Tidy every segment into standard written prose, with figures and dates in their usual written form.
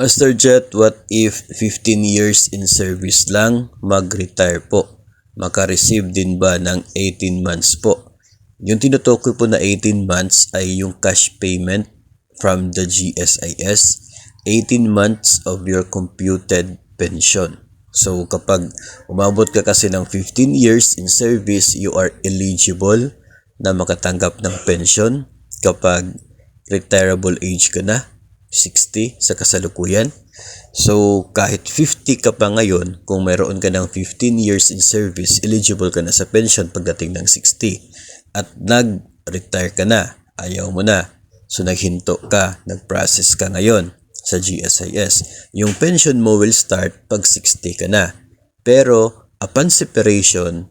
Master Jet, what if 15 years in service lang, mag-retire po? Maka-receive din ba ng 18 months po? Yung tinutukoy po na 18 months ay yung cash payment from the GSIS, 18 months of your computed pension. So kapag umabot ka kasi ng 15 years in service, you are eligible na makatanggap ng pension kapag retirable age ka na, 60 sa kasalukuyan. So, kahit 50 ka pa ngayon, kung mayroon ka ng 15 years in service, eligible ka na sa pension pagdating ng 60. At nag-retire ka na, ayaw mo na. So, naghinto ka, nag-process ka ngayon sa GSIS. Yung pension mo will start pag 60 ka na. Pero, upon separation,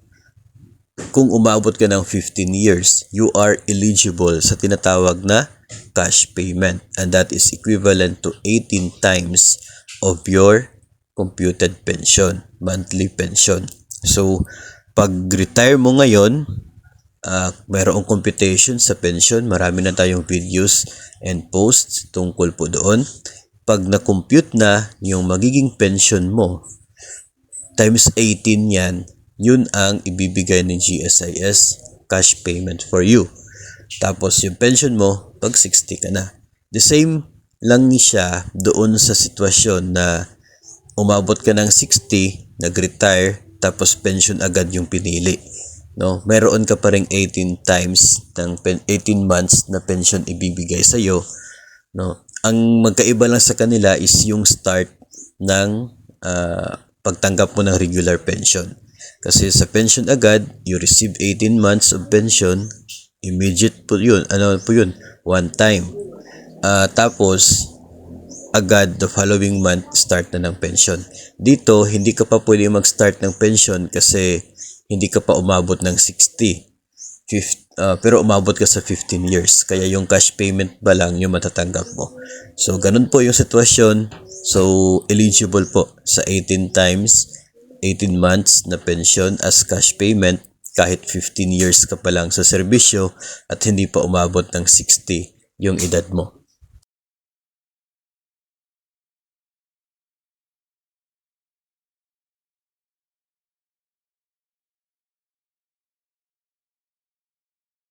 kung umabot ka ng 15 years, you are eligible sa tinatawag na cash payment, and that is equivalent to 18 times of your computed pension, monthly pension. So, pag retire mo ngayon, mayroong computation sa pension, marami na tayong videos and posts tungkol po doon. Pag na-compute na yung magiging pension mo, times 18 yan, yun ang ibibigay ng GSIS cash payment for you. Tapos yung pension mo, pag 60 ka na. The same lang siya doon sa sitwasyon na umabot ka ng 60, nag-retire, tapos pension agad yung pinili. No? Mayroon ka pa ring 18 times ng 18 months na pension ibibigay sa iyo. No? Ang magkaiba lang sa kanila is yung start ng pagtanggap mo ng regular pension. Kasi sa pension agad, you receive 18 months of pension, immediate po yun. Ano po yun? One time. Tapos, agad the following month, start na ng pension. Dito, hindi ka pa pwede mag-start ng pension kasi hindi ka pa umabot ng 60. Pero umabot ka sa 15 years. Kaya yung cash payment ba lang yung matatanggap mo. So, ganun po yung sitwasyon. So, eligible po sa 18 months na pension as cash payment kahit 15 years ka pa lang sa serbisyo at hindi pa umabot ng 60 yung edad mo.